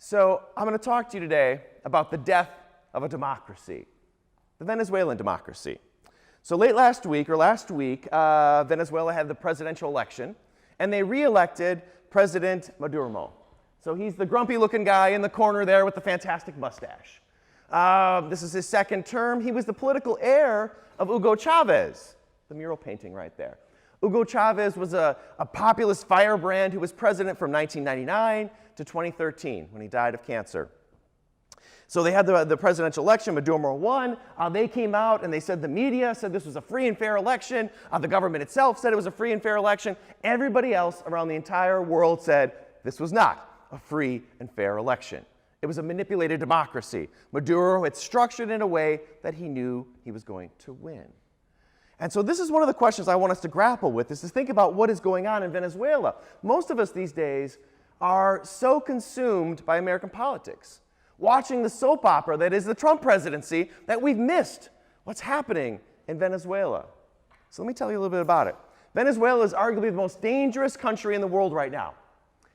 So I'm going to talk to you today about the death of a democracy, the Venezuelan democracy. So last week, Venezuela had the presidential election, and they re-elected President Maduro. So he's the grumpy-looking guy in the corner there with the fantastic mustache. This is his second term. He was the political heir of Hugo Chavez, the mural painting right there. Hugo Chavez was a populist firebrand who was president from 1999 to 2013 when he died of cancer. So they had the presidential election. Maduro won. They came out and they said the media said this was a free and fair election. The government itself said it was a free and fair election. Everybody else around the entire world said this was not a free and fair election. It was a manipulated democracy. Maduro had structured it in a way that he knew he was going to win. And so this is one of the questions I want us to grapple with, is to think about what is going on in Venezuela. Most of us these days are so consumed by American politics, watching the soap opera that is the Trump presidency, that we've missed what's happening in Venezuela. So let me tell you a little bit about it. Venezuela is arguably the most dangerous country in the world right now.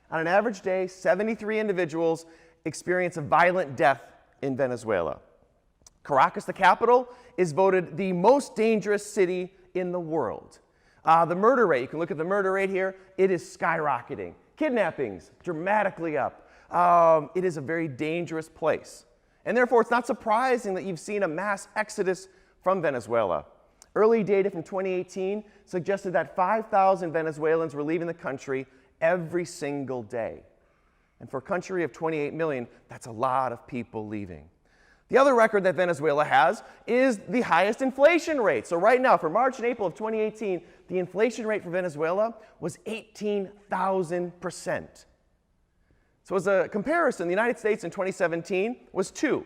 On an average day, 73 individuals experience a violent death in Venezuela. Caracas, the capital, is voted the most dangerous city in the world. The murder rate, you can look at the murder rate here, it is skyrocketing. Kidnappings, dramatically up. It is a very dangerous place. And therefore, it's not surprising that you've seen a mass exodus from Venezuela. Early data from 2018 suggested that 5,000 Venezuelans were leaving the country every single day. And for a country of 28 million, that's a lot of people leaving. The other record that Venezuela has is the highest inflation rate. So right now, for March and April of 2018, the inflation rate for Venezuela was 18,000%. So as a comparison, the United States in 2017 was 2.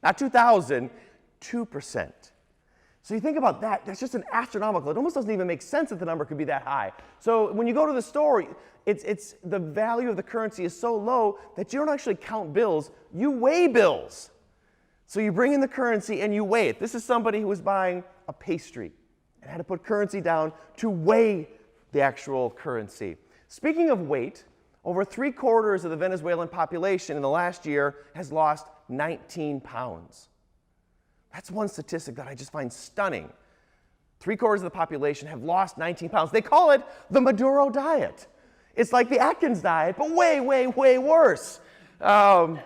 Not 2,000, 2%. So you think about that, that's just an astronomical. It almost doesn't even make sense that the number could be that high. So when you go to the store, the value of the currency is so low that you don't actually count bills, you weigh bills. So you bring in the currency and you weigh it. This is somebody who was buying a pastry and had to put currency down to weigh the actual currency. Speaking of weight, over 3/4 of the Venezuelan population in the last year has lost 19 pounds. That's one statistic that I just find stunning. 3/4 of the population have lost 19 pounds. They call it the Maduro diet. It's like the Atkins diet, but way, way, way worse. So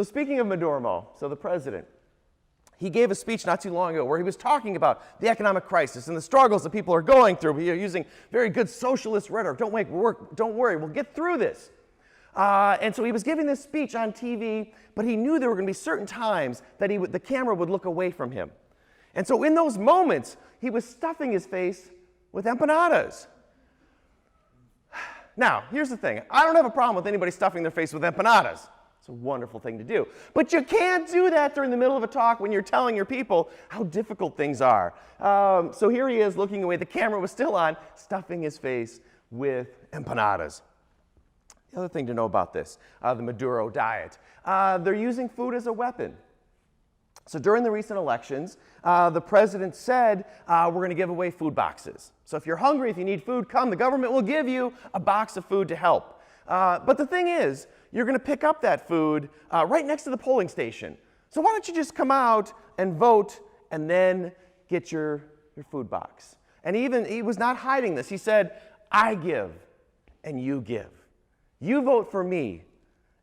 speaking of Maduro, so the president, he gave a speech not too long ago where he was talking about the economic crisis and the struggles that people are going through. He was using very good socialist rhetoric. Don't worry, we'll get through this. And so he was giving this speech on TV, but he knew there were going to be certain times that the camera would look away from him. And so in those moments, he was stuffing his face with empanadas. Now, here's the thing. I don't have a problem with anybody stuffing their face with empanadas. It's a wonderful thing to do. But you can't do that during the middle of a talk when you're telling your people how difficult things are. So here he is looking away. The camera was still on, stuffing his face with empanadas. The other thing to know about this, the Maduro diet, they're using food as a weapon. So during the recent elections, the president said, we're going to give away food boxes. So if you're hungry, if you need food, come. The government will give you a box of food to help. But the thing is, you're going to pick up that food right next to the polling station. So why don't you just come out and vote and then get your food box? And he was not hiding this. He said, I give and you give. You vote for me,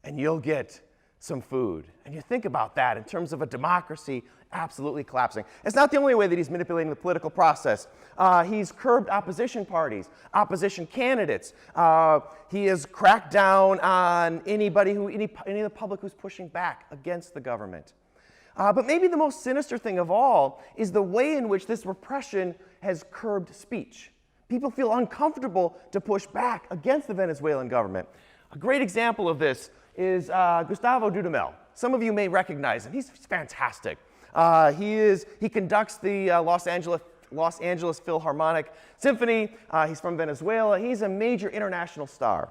and you'll get some food. And you think about that in terms of a democracy absolutely collapsing. It's not the only way that he's manipulating the political process. He's curbed opposition parties, opposition candidates. He has cracked down on any of the public who's pushing back against the government. But maybe the most sinister thing of all is the way in which this repression has curbed speech. People feel uncomfortable to push back against the Venezuelan government. A great example of this is Gustavo Dudamel. Some of you may recognize him. He's fantastic. He conducts the Los Angeles Philharmonic Symphony. He's from Venezuela. He's a major international star.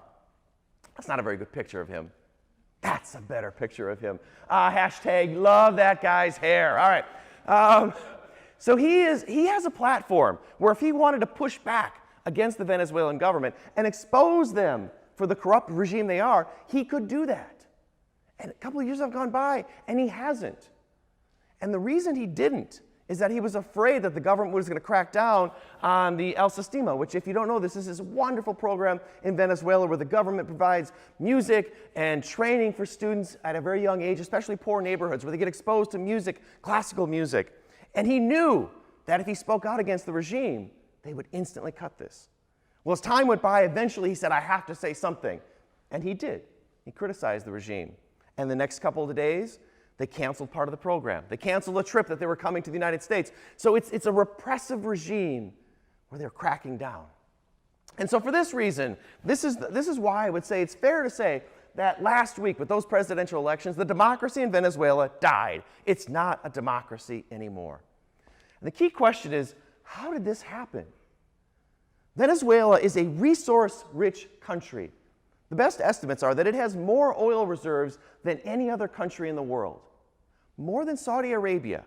That's not a very good picture of him. That's a better picture of him. Hashtag love that guy's hair. All right. So he has a platform where if he wanted to push back against the Venezuelan government and expose them for the corrupt regime they are, he could do that. And a couple of years have gone by, and he hasn't. And the reason he didn't is that he was afraid that the government was going to crack down on the El Sistema, which, if you don't know, this is this wonderful program in Venezuela where the government provides music and training for students at a very young age, especially poor neighborhoods, where they get exposed to music, classical music. And he knew that if he spoke out against the regime, they would instantly cut this. Well, as time went by, eventually he said, I have to say something. And he did. He criticized the regime. And the next couple of days, they canceled part of the program. They canceled a trip that they were coming to the United States. So it's a repressive regime where they're cracking down. And so for this reason, this is why I would say it's fair to say that last week with those presidential elections, the democracy in Venezuela died. It's not a democracy anymore. And the key question is, how did this happen? Venezuela is a resource-rich country. The best estimates are that it has more oil reserves than any other country in the world. More than Saudi Arabia.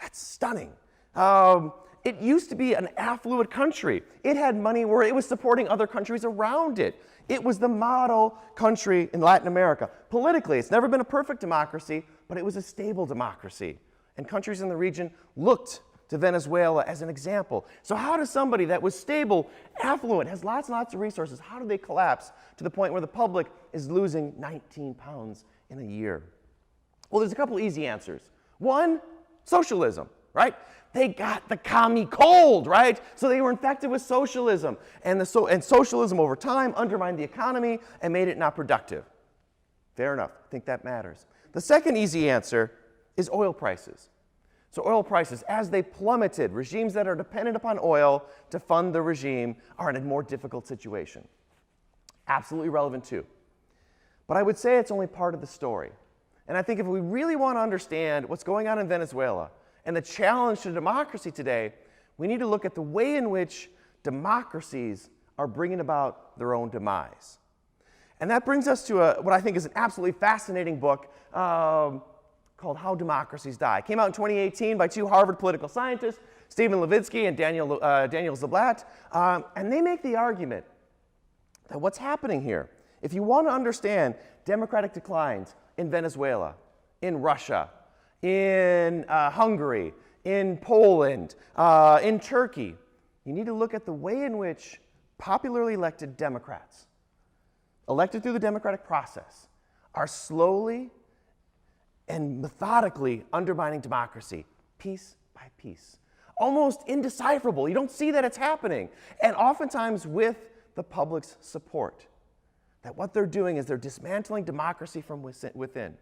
That's stunning. It used to be an affluent country. It had money where it was supporting other countries around it. It was the model country in Latin America. Politically, it's never been a perfect democracy, but it was a stable democracy. And countries in the region looked to Venezuela as an example. So how does somebody that was stable, affluent, has lots and lots of resources, how do they collapse to the point where the public is losing 19 pounds in a year? Well, there's a couple easy answers. One, socialism, right? They got the commie cold, right? So they were infected with socialism. And socialism over time undermined the economy and made it not productive. Fair enough. I think that matters. The second easy answer is oil prices. So oil prices, as they plummeted, regimes that are dependent upon oil to fund the regime are in a more difficult situation. Absolutely relevant too. But I would say it's only part of the story. And I think if we really want to understand what's going on in Venezuela and the challenge to democracy today, we need to look at the way in which democracies are bringing about their own demise. And that brings us to what I think is an absolutely fascinating book called How Democracies Die. It came out in 2018 by two Harvard political scientists, Stephen Levitsky and Daniel Ziblatt, and they make the argument that what's happening here, if you want to understand democratic declines in Venezuela, in Russia, in Hungary, in Poland, in Turkey, you need to look at the way in which popularly elected Democrats, elected through the democratic process, are slowly and methodically undermining democracy, piece by piece. Almost indecipherable. You don't see that it's happening. And oftentimes with the public's support. That what they're doing is they're dismantling democracy from within.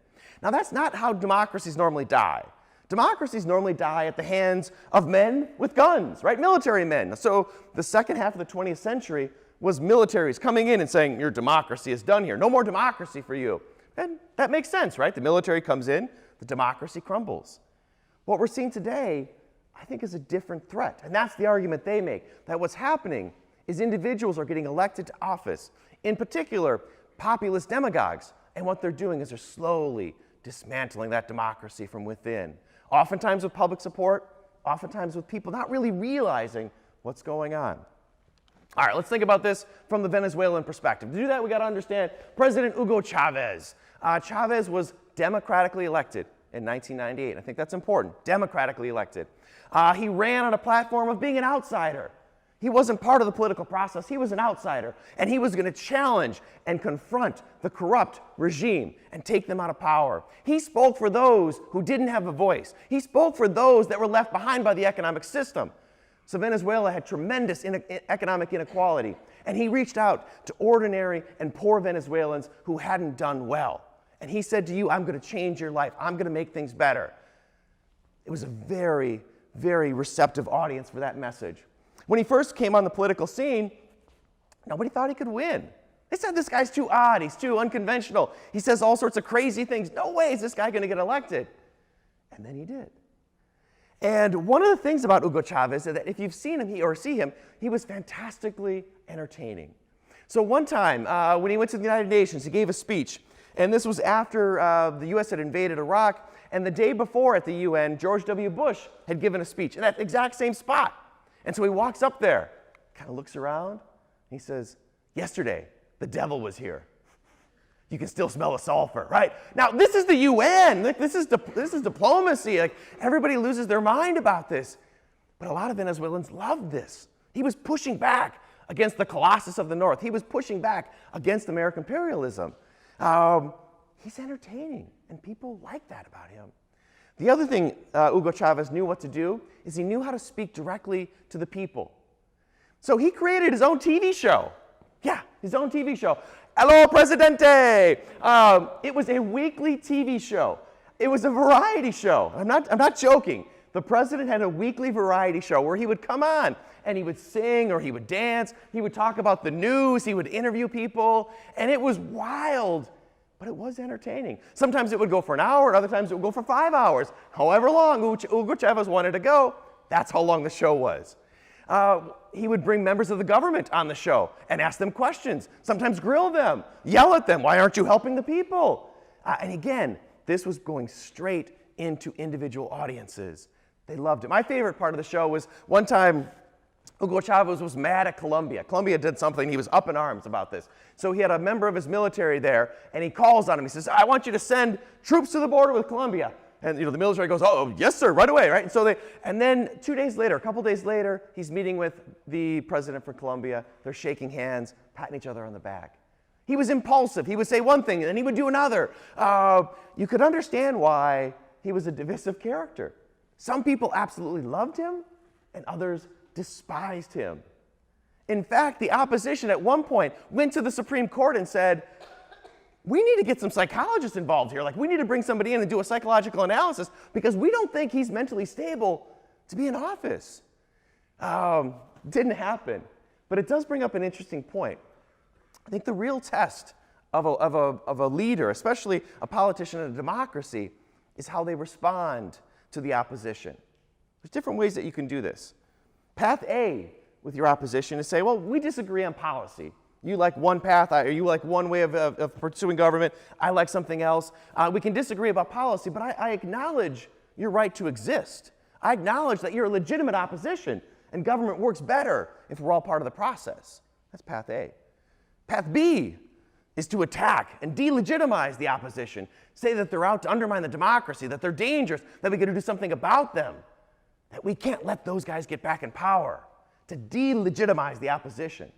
Now that's not how democracies normally die. Democracies normally die at the hands of men with guns, right? Military men. So the second half of the 20th century was militaries coming in and saying, your democracy is done here. No more democracy for you. And that makes sense, right? The military comes in, the democracy crumbles. What we're seeing today, I think, is a different threat. And that's the argument they make, that what's happening is individuals are getting elected to office, in particular, populist demagogues. And what they're doing is they're slowly dismantling that democracy from within. Oftentimes with public support, oftentimes with people not really realizing what's going on. All right, let's think about this from the Venezuelan perspective. To do that, we got to understand President Hugo Chavez. Chavez was democratically elected in 1998. I think that's important. Democratically elected. He ran on a platform of being an outsider. He wasn't part of the political process. He was an outsider. And he was going to challenge and confront the corrupt regime and take them out of power. He spoke for those who didn't have a voice. He spoke for those that were left behind by the economic system. So Venezuela had tremendous economic inequality. And he reached out to ordinary and poor Venezuelans who hadn't done well. And he said to you, I'm going to change your life. I'm going to make things better. It was a very, very receptive audience for that message. When he first came on the political scene, nobody thought he could win. They said, this guy's too odd, he's too unconventional. He says all sorts of crazy things. No way is this guy going to get elected. And then he did. And one of the things about Hugo Chavez is that if you've seen him or see him, he was fantastically entertaining. So one time, when he went to the United Nations, he gave a speech. And this was after the U.S. had invaded Iraq. And the day before at the UN, George W. Bush had given a speech in that exact same spot. And so he walks up there, kind of looks around, and he says, yesterday, the devil was here. You can still smell the sulfur, right? Now, this is the UN. This is diplomacy. Like, everybody loses their mind about this. But a lot of Venezuelans loved this. He was pushing back against the Colossus of the North. He was pushing back against American imperialism. He's entertaining, and people like that about him. The other thing Hugo Chavez knew what to do is he knew how to speak directly to the people. So he created his own TV show. Yeah, his own TV show. Hello, Presidente! It was a weekly TV show. It was a variety show. I'm not joking. The president had a weekly variety show where he would come on and he would sing or he would dance. He would talk about the news. He would interview people. And it was wild, but it was entertaining. Sometimes it would go for an hour. Other times it would go for 5 hours. However long Hugo Chavez wanted to go, that's how long the show was. He would bring members of the government on the show and ask them questions, sometimes grill them, yell at them, why aren't you helping the people? And again, this was going straight into individual audiences. They loved it. My favorite part of the show was one time Hugo Chavez was mad at Colombia. Colombia did something. He was up in arms about this. So he had a member of his military there, and he calls on him. He says, I want you to send troops to the border with Colombia. And the military goes, oh, yes, sir, right away, right? And then 2 days later, a couple days later, he's meeting with the president for Colombia. They're shaking hands, patting each other on the back. He was impulsive. He would say one thing, and then he would do another. You could understand why he was a divisive character. Some people absolutely loved him, and others despised him. In fact, the opposition at one point went to the Supreme Court and said, we need to get some psychologists involved here. Like, we need to bring somebody in and do a psychological analysis because we don't think he's mentally stable to be in office. Didn't happen. But it does bring up an interesting point. I think the real test of a leader, especially a politician in a democracy, is how they respond to the opposition. There's different ways that you can do this. Path A with your opposition is say, well, we disagree on policy. You like one path, or you like one way of pursuing government, I like something else. We can disagree about policy, but I acknowledge your right to exist. I acknowledge that you're a legitimate opposition, and government works better if we're all part of the process. That's path A. Path B is to attack and delegitimize the opposition, say that they're out to undermine the democracy, that they're dangerous, that we got to do something about them, that we can't let those guys get back in power, to delegitimize the opposition.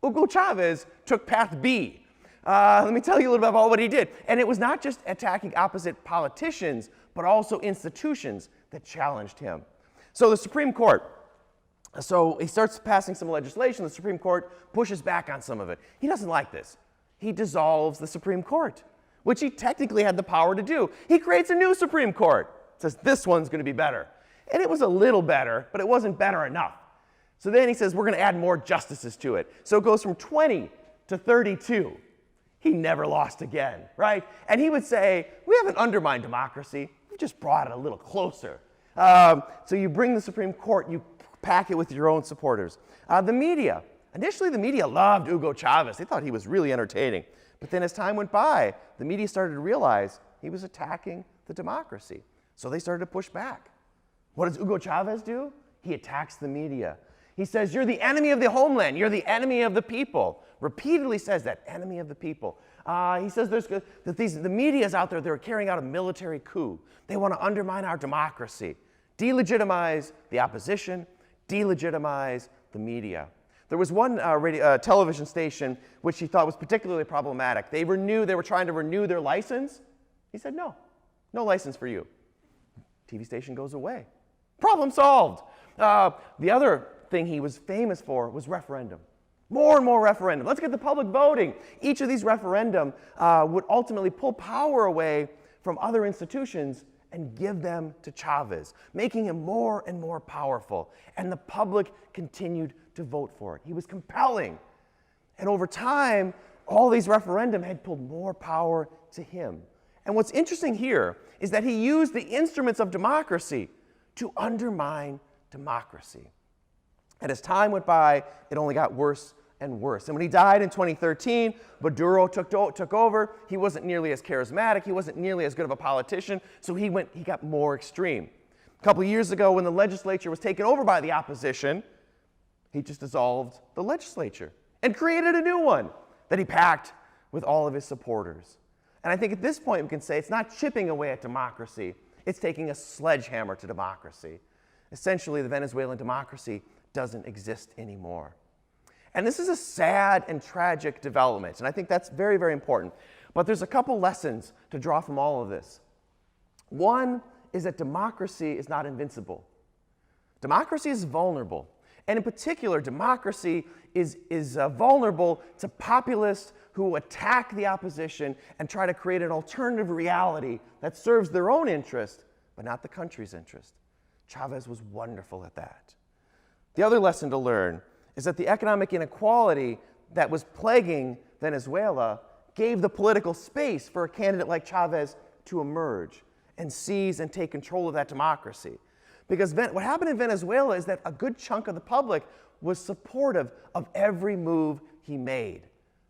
Hugo Chavez took path B. Let me tell you a little bit about what he did. And it was not just attacking opposite politicians, but also institutions that challenged him. So the Supreme Court, so he starts passing some legislation. The Supreme Court pushes back on some of it. He doesn't like this. He dissolves the Supreme Court, which he technically had the power to do. He creates a new Supreme Court. Says, this one's going to be better. And it was a little better, but it wasn't better enough. So then he says, we're going to add more justices to it. So it goes from 20 to 32. He never lost again, right? And he would say, we haven't undermined democracy. We've just brought it a little closer. So you bring the Supreme Court, you pack it with your own supporters. The media. Initially, the media loved Hugo Chavez. They thought he was really entertaining. But then as time went by, the media started to realize he was attacking the democracy. So they started to push back. What does Hugo Chavez do? He attacks the media. He says, you're the enemy of the homeland. You're the enemy of the people. Repeatedly says that, enemy of the people. He says that the media is out there. They're carrying out a military coup. They want to undermine our democracy, delegitimize the opposition, delegitimize the media. There was one television station which he thought was particularly problematic. They were trying to renew their license. He said, no license for you. TV station goes away. Problem solved. The other thing he was famous for was referendum. More and more referendum. Let's get the public voting. Each of these referendum would ultimately pull power away from other institutions and give them to Chavez, making him more and more powerful. And the public continued to vote for it. He was compelling. And over time, all these referendum had pulled more power to him. And what's interesting here is that he used the instruments of democracy to undermine democracy. And as time went by, it only got worse and worse. And when he died in 2013, Maduro took over. He wasn't nearly as charismatic. He wasn't nearly as good of a politician. So he got more extreme. A couple of years ago, when the legislature was taken over by the opposition, he just dissolved the legislature and created a new one. that he packed with all of his supporters. And I think at this point we can say it's not chipping away at democracy, it's taking a sledgehammer to democracy. Essentially, the Venezuelan democracy doesn't exist anymore. And this is a sad and tragic development, and I think that's very, very important. But there's a couple lessons to draw from all of this. One is that democracy is not invincible. Democracy is vulnerable. And in particular, democracy is vulnerable to populists who attack the opposition and try to create an alternative reality that serves their own interest, but not the country's interest. Chavez was wonderful at that. The other lesson to learn is that the economic inequality that was plaguing Venezuela gave the political space for a candidate like Chavez to emerge and seize and take control of that democracy. Because what happened in Venezuela is that a good chunk of the public was supportive of every move he made.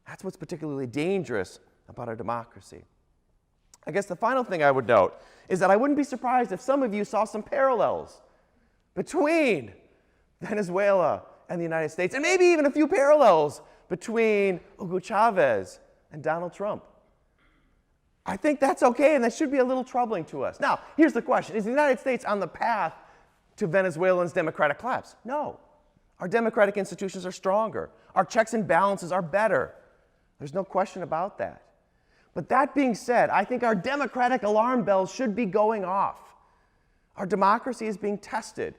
That's what's particularly dangerous about our democracy. I guess the final thing I would note is that I wouldn't be surprised if some of you saw some parallels between Venezuela and the United States, and maybe even a few parallels between Hugo Chavez and Donald Trump. I think that's okay, and that should be a little troubling to us. Now, here's the question. Is the United States on the path to Venezuelans' democratic collapse? No. Our democratic institutions are stronger. Our checks and balances are better. There's no question about that. But that being said, I think our democratic alarm bells should be going off. Our democracy is being tested.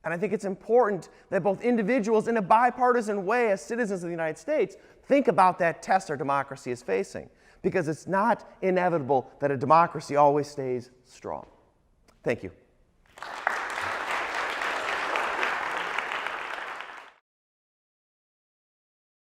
And I think it's important that both individuals, in a bipartisan way as citizens of the United States, think about that test our democracy is facing. Because it's not inevitable that a democracy always stays strong. Thank you.